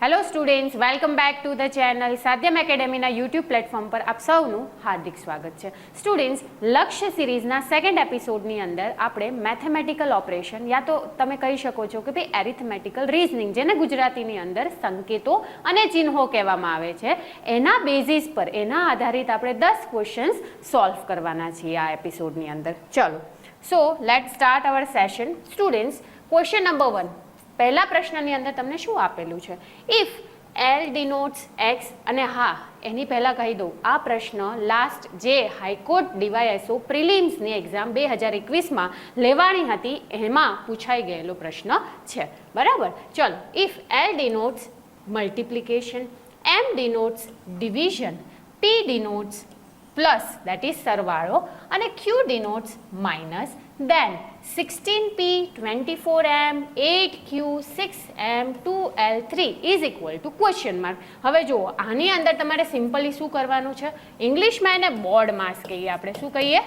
Hello students, welcome back to the channel Sadhyam એકેડેમીના YouTube platform પર આપ સૌનું હાર્દિક સ્વાગત છે. સ્ટુડન્ટ્સ, લક્ષ્ય સિરીઝના સેકન્ડ એપિસોડની અંદર આપણે મેથેમેટિકલ ઓપરેશન યા તો તમે કહી શકો છો કે ભાઈ એરિથમેટિકલ રીઝનિંગ, જેને ગુજરાતીની અંદર સંકેતો અને ચિહ્નો કહેવામાં આવે છે, એના બેઝિસ પર એના આધારિત આપણે 10 ક્વેશ્ચન્સ સોલ્વ કરવાના છીએ આ એપિસોડની અંદર. ચલો, સો લેટ સ્ટાર્ટ અવર સેશન. સ્ટુડન્ટ્સ, ક્વેશ્ચન નંબર 1, પહેલા પ્રશ્નની અંદર તમને શું આપેલું છે? ઇફ એલ ડિનોટ્સ એક્સ, અને હા, એની પહેલાં કહી દઉં, આ પ્રશ્ન લાસ્ટ જે હાઈકોર્ટ ડીવાયએસઓ પ્રિલિમ્સની એક્ઝામ 2021માં લેવાની હતી એમાં પૂછાઈ ગયેલો પ્રશ્ન છે, બરાબર? ચલો, if L denotes multiplication, M denotes division, P denotes plus that is સરવાળો અને Q denotes minus, then 16p 24m 8q 6m 2l3 is equal to question mark. હવે જુઓ, આની અંદર તમારે સિમ્પલી શું કરવાનું છે? ઇંગ્લિશમાં એને બોર્ડ માસ કહીએ આપણે. શું કહીએ?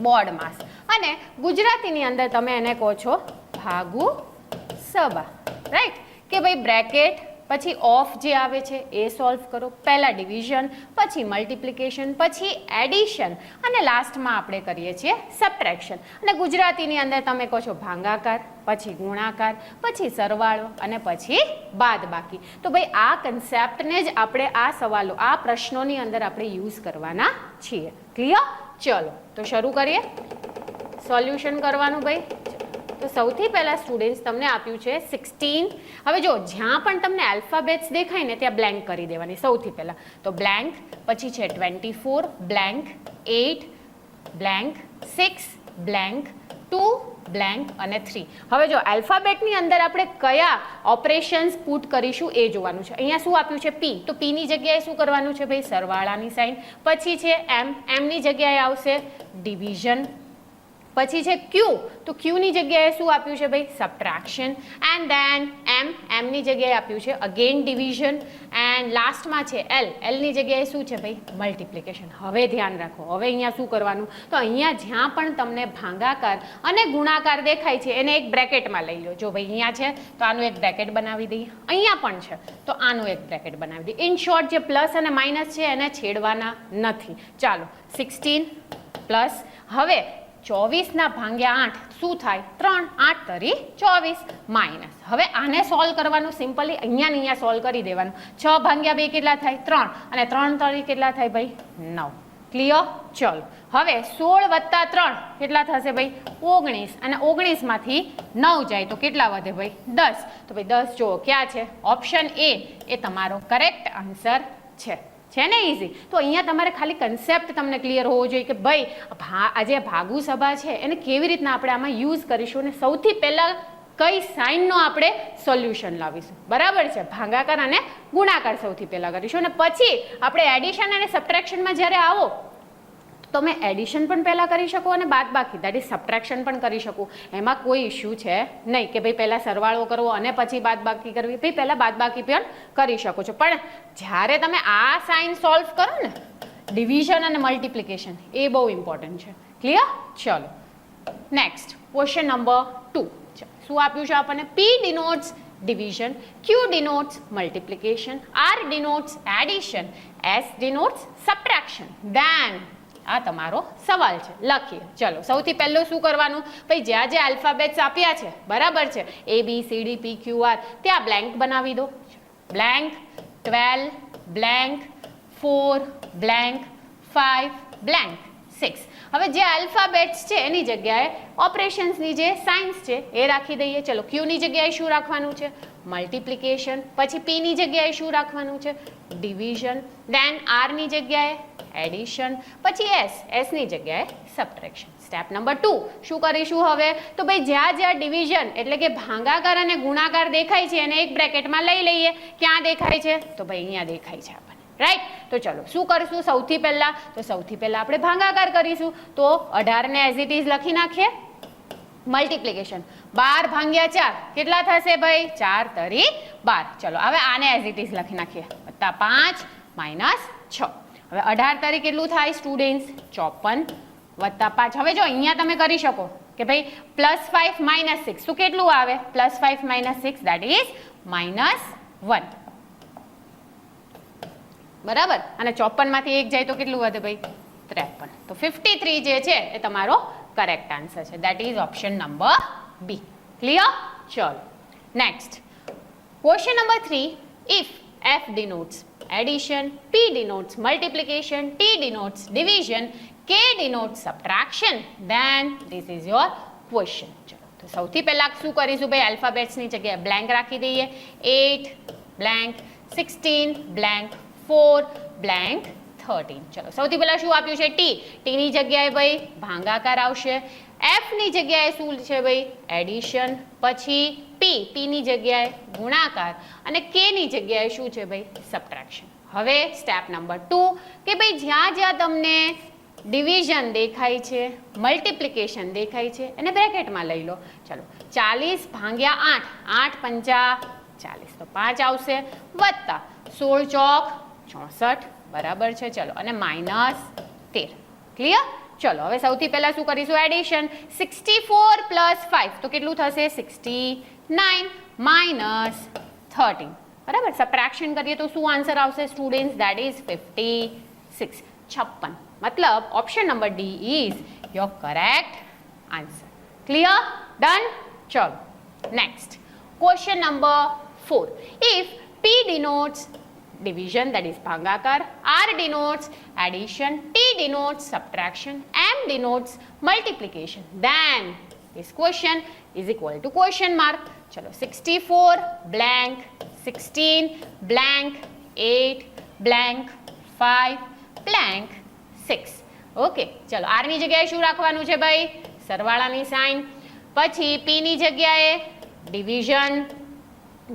બોર્ડ માસ. અને ગુજરાતીની અંદર તમે એને કહો છો ભાગુ સબા, રાઈટ? કે ભાઈ બ્રેકેટ પછી ઓફ જે આવે છે એ સોલ્વ કરો, પહેલાં ડિવિઝન, પછી મલ્ટિપ્લિકેશન, પછી એડિશન અને લાસ્ટમાં આપણે કરીએ છીએ સબટ્રેક્શન. અને ગુજરાતીની અંદર તમે કહો છો ભાગાકાર, પછી ગુણાકાર, પછી સરવાળો અને પછી બાદબાકી. તો ભાઈ આ કન્સેપ્ટને જ આપણે આ સવાલો, આ પ્રશ્નોની અંદર આપણે યુઝ કરવાના છીએ. ક્લિયર? ચલો તો શરૂ કરીએ સોલ્યુશન કરવાનું. ભાઈ તો સૌથી પહેલાં સ્ટુડન્ટ્સ તમને આપ્યું છે 16. હવે જો, જ્યાં પણ તમને આલ્ફાબેટ્સ દેખાય ને ત્યાં બ્લેન્ક કરી દેવાની સૌથી પહેલાં. તો બ્લેન્ક, પછી છે 24, બ્લેન્ક 8, બ્લેન્ક 6, બ્લેન્ક 2, બ્લેન્ક અને 3. હવે જો, આલ્ફાબેટની અંદર આપણે કયા ઓપરેશન્સ પુટ કરીશું એ જોવાનું છે. અહીંયા શું આપ્યું છે? પી. તો પીની જગ્યાએ શું કરવાનું છે ભાઈ? સરવાળાની સાઇન. પછી છે એમ, એમની જગ્યાએ આવશે ડિવિઝન. પછી છે ક્યુ, તો ક્યુની જગ્યાએ શું આપ્યું છે ભાઈ? સબટ્રેક્શન. એન્ડ ધેન એમ, એમની જગ્યાએ આપ્યું છે અગેન ડિવિઝન. એન્ડ લાસ્ટમાં છે એલ, એલની જગ્યાએ શું છે ભાઈ? મલ્ટિપ્લિકેશન. હવે ધ્યાન રાખો, હવે અહીંયા શું કરવાનું? તો અહીંયા જ્યાં પણ તમને ભાગાકાર અને ગુણાકાર દેખાય છે એને એક બ્રેકેટમાં લઈ લો. જો ભાઈ અહીંયા છે તો આનું એક બ્રેકેટ બનાવી દઈએ, અહીંયા પણ છે તો આનું એક બ્રેકેટ બનાવી દઈએ. ઇન શોર્ટ, જે પ્લસ અને માઇનસ છે એને છેડવાના નથી. ચાલો, 16 પ્લસ, હવે 24 ભાગ્યા 8 શું થાય? 3, 8 તરી 24 માઇનસ. હવે આને સોલ્વ કરવાનું સિમ્પલી અહીંયા ને અહીંયા સોલ્વ કરી દેવાનું. 6 ભાગ્યા 2 કેટલા થાય? 3, અને 3 તરી કેટલા થાય ભાઈ? 9. ક્લિયર? ચલો, હવે 16 વત્તા 3 કેટલા થશે ભાઈ? 19, અને 19માંથી 9 જાય તો કેટલા વધે ભાઈ? 10. તો ભાઈ 10 જુઓ ક્યાં છે? ઓપ્શન એ એ તમારો કરેક્ટ આન્સર છે. છે ને ઇઝી? તો અહીંયા તમારે ખાલી કન્સેપ્ટ તમને ક્લિયર હોવો જોઈએ કે ભાઈ આજે ભાગુ સભા છે એને કેવી રીતના આપણે આમાં યુઝ કરીશું, અને સૌથી પહેલાં કઈ સાઇનનો આપણે સોલ્યુશન લાવીશું. બરાબર છે? ભાગાકાર અને ગુણાકાર સૌથી પહેલાં કરીશું, અને પછી આપણે એડિશન અને સબટ્રેક્શનમાં જ્યારે આવો તો તમે એડિશન પણ પહેલાં કરી શકો અને બાદબાકી દેટ ઇઝ સબટ્રેક્શન પણ કરી શકો. એમાં કોઈ ઇશ્યુ છે નહીં કે ભાઈ પહેલાં સરવાળો કરવો અને પછી બાદબાકી કરવી. ભાઈ પહેલાં બાદબાકી પણ કરી શકો છો, પણ જ્યારે તમે આ સાઇન સોલ્વ કરો ને, ડિવિઝન અને મલ્ટિપ્લિકેશન, એ બહુ ઇમ્પોર્ટન્ટ છે. ક્લિયર? ચલો નેક્સ્ટ ક્વેશ્ચન નંબર 2. શું આપ્યું છે આપણને? પી ડિનોટ્સ division, Q denotes multiplication, R denotes addition, S denotes subtraction. Then આ તમારો સવાલ છે, લખીએ. ચલો, સૌથી પહેલું શું કરવાનું? ભાઈ જ્યાં જે આલ્ફાબેટ્સ આપ્યા છે, બરાબર છે, A B C D P Q R, ત્યાં બ્લેન્ક બનાવી દો. Blank 12, blank 4, blank 5, blank 6. હવે જે આલ્ફાબેટ્સ છે એની જગ્યાએ ઓપરેશન્સની જે સાઇન્સ છે એ રાખી દઈએ. ચલો, ક્યુની જગ્યાએ શું રાખવાનું છે? મલ્ટિપ્લિકેશન. પછી પીની જગ્યાએ શું રાખવાનું છે? ડિવિઝન. દેન આરની જગ્યાએ એડિશન. પછી એસની જગ્યાએ સબટ્રેક્શન. સ્ટેપ નંબર 2 શું કરીશું હવે? તો ભાઈ જ્યાં જ્યાં ડિવિઝન એટલે કે ભાગાકાર અને ગુણાકાર દેખાય છે એને એક બ્રેકેટમાં લઈ લઈએ. ક્યાં દેખાય છે? તો ભાઈ અહીંયા દેખાય છે આપણને, રાઈટ? તો ચલો શું કરીશું સૌથી પહેલાં? તો સૌથી પહેલાં આપણે ભાગાકાર કરીશું. તો 18 ને એઝ ઇટ ઇઝ લખી નાખીએ. મલ્ટિપ્લિકેશન 12 ભાગ્યા 4 કેટલા થશે ભાઈ? 4 તરી 12. ચલો હવે આને એઝ ઇટ ઇઝ લખી નાખીએ. વત્તા 5 માઇનસ 6. હવે 18 તરી કેટલું થાય સ્ટુડન્ટ્સ? 54 વત્તા 5. હવે જો અહીંયા તમે કરી શકો કે ભાઈ +5 - 6 તો કેટલું આવે? +5 - 6 દેટ ઇઝ 1 બરાબર, અને 54 માંથી 1 જાય તો કેટલું વધે ભાઈ 53. તો 53 જે છે એ તમારો કરેક્ટ આન્સર છે. That is option number B. Clear? ચલો next question number 3. If F denotes addition, P denotes multiplication, T denotes division, K denotes subtraction, then this is your question. ચલો તો સૌથી પહેલા શું કરીશું ભાઈ, આલ્ફાબેટ્સની જગ્યાએ બ્લેન્ક રાખી દઈએ. 8 બ્લેન્ક, 16 બ્લેન્ક, 4 બ્લેન્ક, 13. ચલો સૌથી પહેલા શું આપ્યું છે? ટી. ટીની જગ્યાએ ભાઈ ભાગાકાર આવશે. એફ ની જગ્યાએ શું છે ભાઈ? એડિશન. પછી પી, પી ની જગ્યાએ ગુણાકાર, અને કે ની જગ્યાએ શું છે ભાઈ? સબટ્રેક્શન. હવે સ્ટેપ નંબર 2 કે ભાઈ જ્યાં જ્યાં તમને ડિવિઝન દેખાય છે, મલ્ટિપ્લિકેશન દેખાય છે, એને બ્રેકેટમાં લઈ લો. ચલો 40 ભાગ્યા 8, 8 પંચા 40 તો 5 આવશે, વત્તા 16 ચોક 64 બરાબર છે. ચલો અને માઇનસ 13. ક્લિયર? ચલો હવે સૌથી પહેલા શું કરીશું? એડિશન. 64 પ્લસ 5 તો કેટલું થશે? 69 માઇનસ 13 બરાબર. સબટ્રેક્શન કરીએ તો શું આન્સર આવશે સ્ટુડન્ટ્સ? That is 56. 56. મતલબ option number D is your correct answer. Clear? Done? ચલો next question number 4. If P denotes division, that is ભાગાકાર, R denotes addition, T denotes subtraction, M denotes multiplication, then this question is equal to question mark. ચલો 64 blank, 16 blank, 8 blank, 5 blank, 6. Okay ચલો R ની જગ્યાએ શું રાખવાનું છે ભાઈ? સરવાળાની sign. પછી P ની જગ્યાએ ડિવિઝન,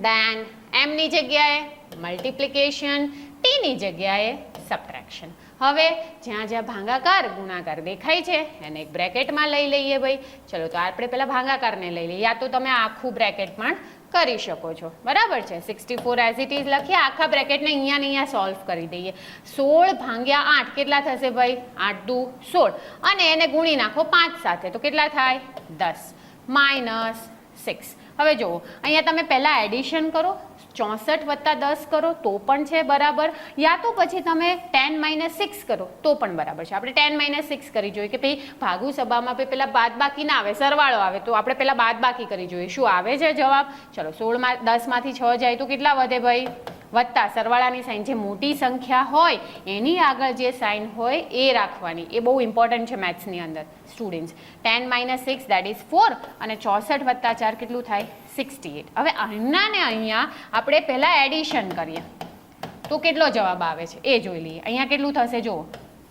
then M ની જગ્યાએ મલ્ટિપ્લિકેશન, ટી ની જગ્યાએ સબટ્રેક્શન. હવે જ્યાં જ્યાં ભાગાકાર ગુણાકાર દેખાય છે એને એક બ્રેકેટમાં લઈ લઈએ ભાઈ. ચલો તો આપણે પહેલા ભાગાકારને લઈ લઈએ, યા તો તમે આખું બ્રેકેટ પણ કરી શકો છો. બરાબર છે. 64 એઝ ઇટ ઇઝ લખીએ, આખા બ્રેકેટને અહીંયા ને અહીંયા સોલ્વ કરી દઈએ. 16 ભાગ્યા 8 કેટલા થશે ભાઈ? 8 દુ 16, અને એને ગુણી નાખો 5 સાથે તો કેટલા થાય? 10 માઇનસ 6. હવે જુઓ અહીંયા તમે પહેલા એડિશન કરો, 64 વત્તા 10 કરો તો પણ છે બરાબર, યા તો પછી તમે 10 - 6 કરો તો પણ બરાબર છે. આપણે 10 - 6 કરી જોઈએ કે ભાઈ ભાગુ સભામાં પેલા બાદબાકી ના આવે, સરવાળો આવે, તો આપણે પહેલા બાદબાકી કરી જોઈએ. શું આવે છે જવાબ? ચલો 16 10 માંથી 6 જાય તો કેટલા વધે ભાઈ? વત્તા સરવાળાની સાઇન, જે મોટી સંખ્યા હોય એની આગળ જે સાઇન હોય એ રાખવાની. એ બહુ ઇમ્પોર્ટન્ટ છે મેથ્સની અંદર સ્ટુડન્ટ્સ. 10 - 6 દેટ ઇઝ 4, અને 64 વત્તા 4 કેટલું થાય? 68. હવે અહીંયા ને અહીંયા આપણે પહેલા એડિશન કરીએ તો કેટલો જવાબ આવે છે એ જોઈ લઈએ. અહીંયા કેટલું થશે જુઓ,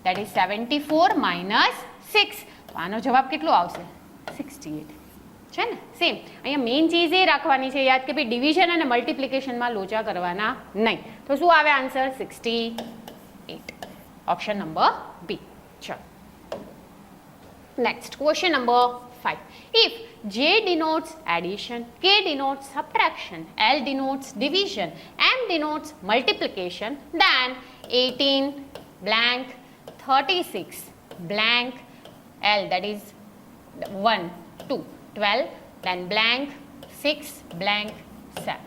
દેટ ઇઝ 74 માઇનસ 6. તો આનો જવાબ કેટલો આવશે? 68 છે ને. સેમ અહીંયા મેઇન ચીજ એ રાખવાની છે યાદ કે ભાઈ ડિવિઝન અને મલ્ટિપ્લિકેશનમાં લોચા કરવાના નહીં. તો શું આવે આન્સર? 68. Option number B. ચલો next question number 5. If J denotes addition, K denotes subtraction, L denotes division, M denotes multiplication, then 18 blank, 36 blank, L that is 1 2 12, then blank 6 blank 7.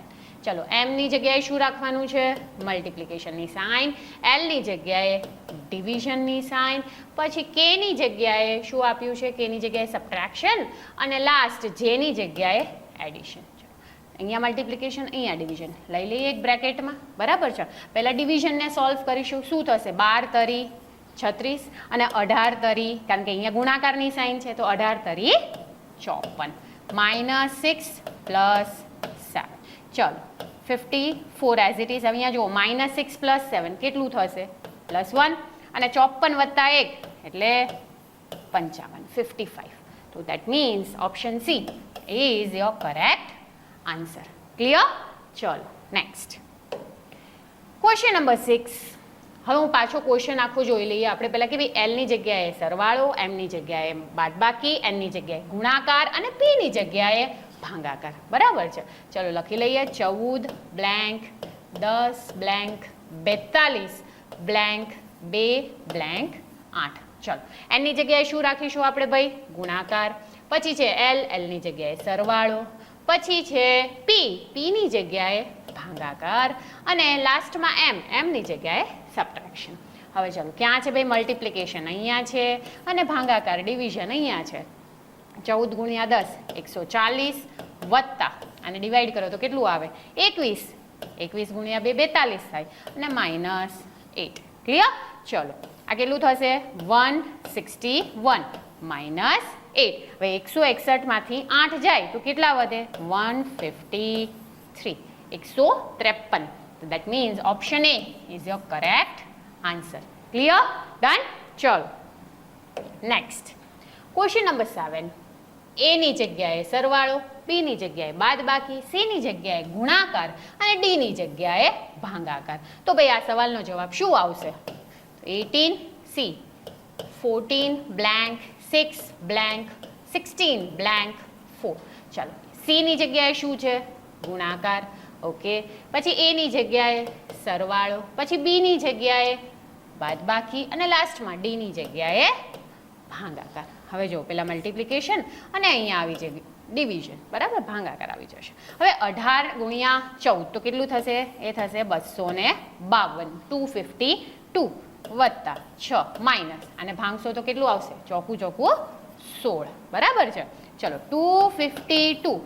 ચલો M ની જગ્યાએ શું રાખવાનું છે? મલ્ટિપ્લિકેશનની સાઇન. L ની જગ્યાએ ડિવિઝનની sign. પછી K ની જગ્યાએ શું આપ્યું છે? K ની જગ્યાએ સબટ્રેક્શન, અને લાસ્ટ J ની જગ્યાએ એડિશન. અહીંયા મલ્ટિપ્લિકેશન, અહીંયા ડિવિઝન લઈ લઈએ એક બ્રેકેટમાં. બરાબર છે. પહેલાં ડિવિઝનને સોલ્વ કરીશું. શું થશે? 12 તરી 36 અને 18 તરી, કારણ કે અહીંયા ગુણાકારની સાઇન છે તો 18 તરી 54 માઇનસ 6 પ્લસ 7. ચલો 54 એઝ ઇટ ઇઝ. અહીંયા જુઓ -6 + 7 કેટલું થશે? +1, અને 54 વત્તા 1 એટલે 55, 55. તો that means option she is your correct answer. Clear? ચલો નેક્સ્ટ ક્વેશ્ચન નંબર 6. હવે હું પાછો ક્વેશ્ચન આખો જોઈ લઈએ. આપણે પહેલાં કે ભાઈ એલની જગ્યાએ સરવાળો, એમની જગ્યાએ બાદબાકી, એનની જગ્યાએ ગુણાકાર, અને પીની જગ્યાએ ભાગાકાર. બરાબર છે. ચલો લખી લઈએ. 14 બ્લેન્ક, 10 બ્લેન્ક, 42 બ્લેન્ક, 2 બ્લેન્ક, 8. ચલો એનની જગ્યાએ શું રાખીશું આપણે ભાઈ? ગુણાકાર. પછી છે એલ, એલની જગ્યાએ સરવાળો. પછી છે પી, પીની જગ્યાએ ભાગાકાર અને લાસ્ટમાં એમની જગ્યાએ સબટ્રેક્શન. હવે ચાલો ક્યાં છે ભાઈ મલ્ટિપ્લિકેશન? અહીંયા છે અને ભાગાકાર ડિવિઝન અહીંયા છે. 14 ગુણ્યા 10 140 વત્તા અને ડિવાઈડ કરો તો કેટલું આવે? 21. 21 ગુણ્યા 2 42 થાય અને -8. ક્લિયર? ચલો આ કેટલું થશે? 161 -8. હવે 161 માંથી 8 જાય તો કેટલા વધે? 153. 153. So that means option A is your correct answer. Clear? Done? ચલો નેક્સ્ટ ક્વેશ્ચન નંબર 7. A ની જગ્યાએ સરવાળો, B ની જગ્યાએ બાદબાકી, C ની જગ્યાએ ગુણાકાર અને D ની જગ્યાએ ભાગાકાર. તો ભાઈ આ સવાલનો જવાબ શું આવશે? 18C, 14 blank, 6 blank, 16 blank, 4. ચાલો C ની જગ્યાએ શું છે? ગુણાકાર. ઓકે, પછી A ની જગ્યાએ સરવાળો, પછી B ની જગ્યાએ બાદબાકી અને લાસ્ટમાં D ની જગ્યાએ ભાગાકાર. હવે જો પેલા મલ્ટિપ્લિકેશન અને અહીંયા આવી જશે ડિવિઝન, બરાબર? ભાગાકાર આવી જશે. હવે 18 ગુણ્યા 14 તો કેટલું થશે? એ થશે 252. 252 વત્તા 6 માઇનસ અને ભાગશો તો કેટલું આવશે? ચોકું 16, બરાબર છે? ચલો 252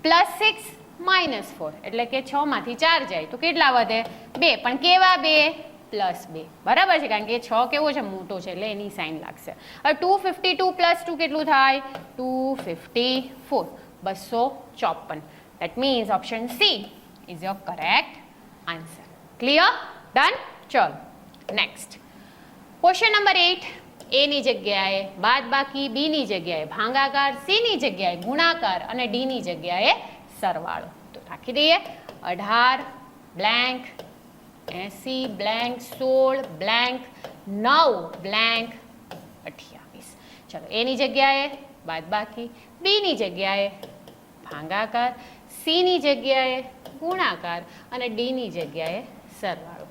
પ્લસ 6 -4 એટલે કે 6 માંથી 4 જાય તો કેટલા વધે? 2. પણ કેવા 2? +2, બરાબર છે? કારણ કે 6 કેવો છે? મોટો છે એટલે એની સાઇન લાગશે. હવે 252 + 2 કેટલું થાય? 254. 254. That means option C is your correct answer. Clear? Done? ચલો નેક્સ્ટ ક્વેશ્ચન નંબર 8. A ની જગ્યાએ બાદબાકી, B ની જગ્યાએ ભાગાકાર, C ની જગ્યાએ ગુણાકાર અને D ની જગ્યાએ સરવાળો. તો રાખી દઈએ 18 બ્લેન્ક, 80 બ્લેન્ક, 16 બ્લેન્ક, 9 બ્લેન્ક, 28. ચલો A ની જગ્યાએ બાદબાકી, B ની જગ્યાએ ભાગાકાર, C ની જગ્યાએ ગુણાકાર અને D ની જગ્યાએ સરવાળો.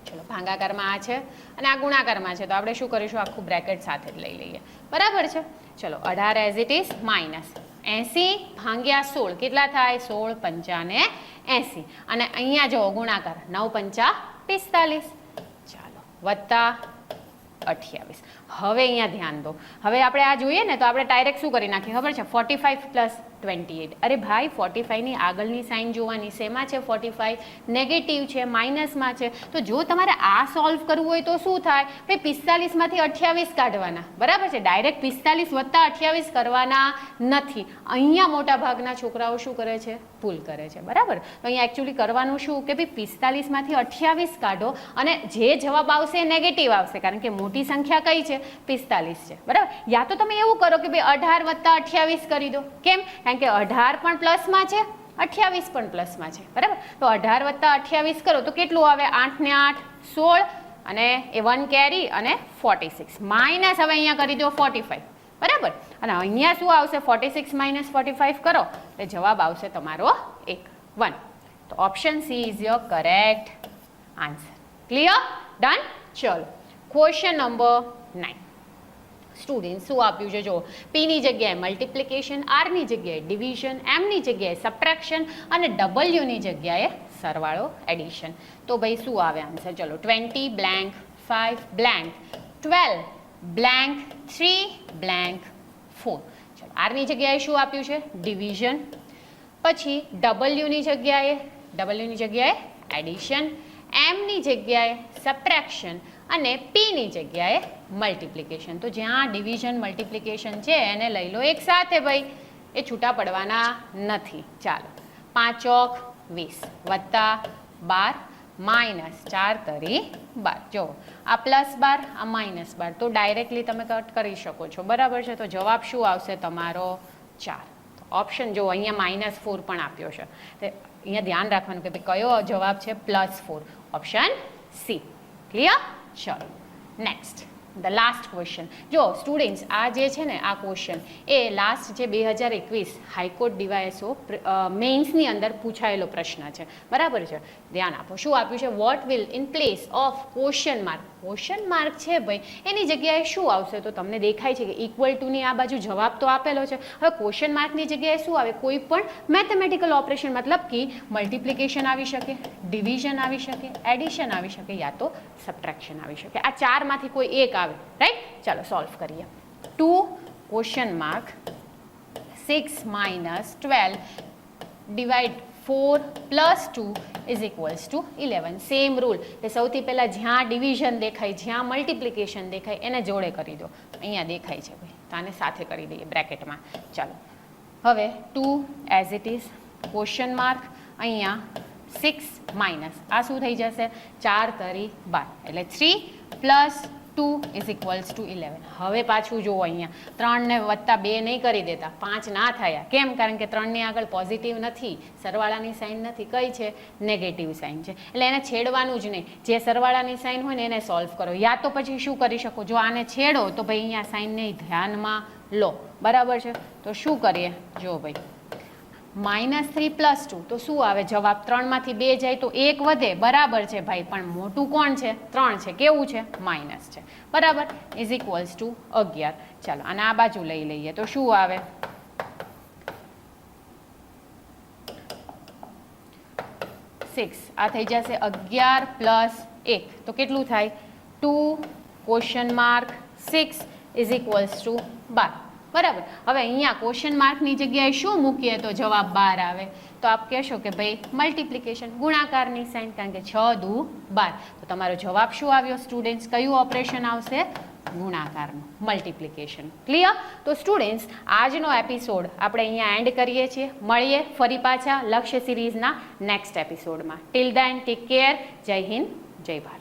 ચલો ભાગાકારમાં આ છે અને આ ગુણાકારમાં છે તો આપણે શું કરીશું? આખું બ્રેકેટ સાથે જ લઈ લઈએ, બરાબર છે? ચલો 18 એઝ ઇટ ઇઝ માઇનસ 80 ભાગ્યા 16 કેટલા થાય? 16 પંચા ને 80 અને અહીંયા જો ગુણાકાર 9 પંચા 45. ચાલો વત્તા 28. હવે અહીંયા ધ્યાન દો. હવે આપણે આ જોઈએ ને તો આપણે ડાયરેક્ટ શું કરી નાખીએ ખબર છે? 45 + 28. અરે ભાઈ 45 ની આગળની સાઇન જોવાની. શેમાં છે 45? નેગેટિવ છે, માઇનસમાં છે. તો જો તમારે આ સોલ્વ કરવું હોય તો શું થાય? ભાઈ 45 માંથી 28 કાઢવાના, બરાબર છે? ડાયરેક્ટ 45 વત્તા 28 કરવાના નથી. અહીંયા મોટા ભાગના છોકરાઓ શું કરે છે? ભૂલ કરે છે, બરાબર? તો અહીંયા એકચ્યુઅલી કરવાનું શું કે ભાઈ 45 માંથી 28 કાઢો અને જે જવાબ આવશે નેગેટિવ આવશે, કારણ કે મોટી સંખ્યા કઈ છે? 45 છે, બરાબર? યા તો તમે એવું કરો કે ભાઈ 18 વત્તા 28 કરી દો. કેમ? કારણ કે 18 પણ પ્લસમાં છે, 28 પણ પ્લસમાં છે, બરાબર? તો 18 વત્તા 28 કરો તો કેટલું આવે? 8 ને 8 16 અને એ 1 કેરી અને 46 માઇનસ હવે અહીંયા કરી દો 45, બરાબર? અને અહીંયા શું આવશે? 46 - 45 કરો એટલે જવાબ આવશે તમારો 1. તો option she is your correct answer. Clear? Done? ચલો ક્વેશ્ચન નંબર 9. સ્ટુડન્ટ શું આપ્યું છે? જો P ની જગ્યાએ મલ્ટિપ્લિકેશન, R ની જગ્યાએ ડિવિઝન, M ની જગ્યાએ સબટ્રેક્શન અને W ની જગ્યાએ સરવાળો એડિશન. તો ભાઈ શું આવે આન્સર? ચલો 20 બ્લેન્ક, 5 બ્લેન્ક, 12 બ્લેન્ક, 3 બ્લેન્ક, 4. ચલો R ની જગ્યાએ શું આપ્યું છે? ડિવિઝન. પછી W ની જગ્યાએ એડિશન, M ની જગ્યાએ સબટ્રેક્શન અને P ની જગ્યાએ મલ્ટિપ્લિકેશન. તો જ્યાં ડિવિઝન મલ્ટિપ્લિકેશન છે એને લઈ લો એક સાથે ભાઈ, એ છૂટા પડવાના નથી. ચાલો 5 ચોક 20 વત્તા 12 માઇનસ 4 તરી 12. જો આ +12 આ -12 તો ડાયરેક્ટલી તમે કટ કરી શકો છો, બરાબર છે? તો જવાબ શું આવશે તમારો? 4. ઓપ્શન જો અહીંયા -4 પણ આપ્યો છે, તો અહીંયા ધ્યાન રાખવાનું કે કયો જવાબ છે? +4. Option C. ક્લિયર? ચલો નેક્સ્ટ ધ લાસ્ટ ક્વેશ્ચન. જો સ્ટુડન્ટ્સ આ જે છે ને આ ક્વેશ્ચન એ લાસ્ટ જે 2021 હાઈકોર્ટ ડીવાયએસઓ મેઇન્સની અંદર પૂછાયેલો પ્રશ્ન છે, બરાબર છે. ધ્યાન આપો. શું આપ્યું છે? What will in place of question mark. Question mark છે ભાઈ, એની જગ્યાએ શું આવશે? તો તમને દેખાય છે કે ઇક્વલ ટુની આ બાજુ જવાબ તો આપેલો છે. હવે ક્વેશ્ચન માર્કની જગ્યાએ શું આવે? કોઈ પણ મેથેમેટિકલ ઓપરેશન, મતલબ કે મલ્ટિપ્લિકેશન આવી શકે, ડિવિઝન આવી શકે, એડિશન આવી શકે, યા તો સબટ્રેક્શન આવી શકે. આ ચારમાંથી કોઈ એક આવે, રાઈટ? ચાલો સોલ્વ કરીએ. 2 question mark 6 minus 12 divide 4 plus 2 is equals to 11. Same rule કે સૌથી પહેલાં જ્યાં ડિવિઝન દેખાય, જ્યાં મલ્ટિપ્લિકેશન દેખાય એને જોડે કરી દો. અહીંયા દેખાય છે ભાઈ, તો આને સાથે કરી દઈએ બ્રેકેટમાં. ચાલો હવે 2 as it is question mark, અહીંયા 6 માઇનસ આ શું થઈ જશે? 4 તરી 12 એટલે 3 પ્લસ 2 ઇઝ ઇક્વલ્સ ટુ 11. હવે પાછું જુઓ, અહીંયા 3 ને વત્તા 2 નહીં કરી દેતા, 5 ના થયા. કેમ? કારણ કે 3 ની આગળ પોઝિટિવ નથી, સરવાળાની સાઇન નથી. કઈ છે? નેગેટિવ સાઇન છે. એટલે એને છેડવાનું જ નહીં. જે સરવાળાની સાઇન હોય ને એને સોલ્વ કરો. યા તો પછી શું કરી શકો? જો આને છેડો તો ભાઈ અહીંયા સાઇનને ધ્યાનમાં લો, બરાબર છે. તો શું કરીએ? જો ભાઈ -3 પ્લસ 2 તો શું આવે જવાબ? 3 માંથી 2 જાય તો 1 વધે, બરાબર છે ભાઈ. પણ મોટું કોણ છે? 3 છે. કેવું છે? માઇનસ છે, બરાબર. Is equals to 11. ચાલો અને આ બાજુ લઈ લઈએ તો શું આવે? 6. આ થઈ જશે 11 પ્લસ 1 તો કેટલું થાય? 2 question mark 6 is equals two 12. બરાબર. હવે અહીંયા ક્વેશ્ચન માર્કની જગ્યાએ શું મૂકીએ તો જવાબ 12 આવે? તો આપ કહેશો કે ભાઈ મલ્ટિપ્લિકેશન, ગુણાકારની સાઇન, કારણ કે 6 દુ 12. તો તમારો જવાબ શું આવ્યો સ્ટુડન્ટ્સ? કયું ઓપરેશન આવશે? ગુણાકારનું, મલ્ટિપ્લિકેશન. ક્લિયર? તો સ્ટુડન્ટ્સ આજનો એપિસોડ આપણે અહીંયા એન્ડ કરીએ છીએ. મળીએ ફરી પાછા લક્ષ્ય સિરીઝના નેક્સ્ટ એપિસોડમાં. Till then take care. જય હિન્દ, જય ભારત.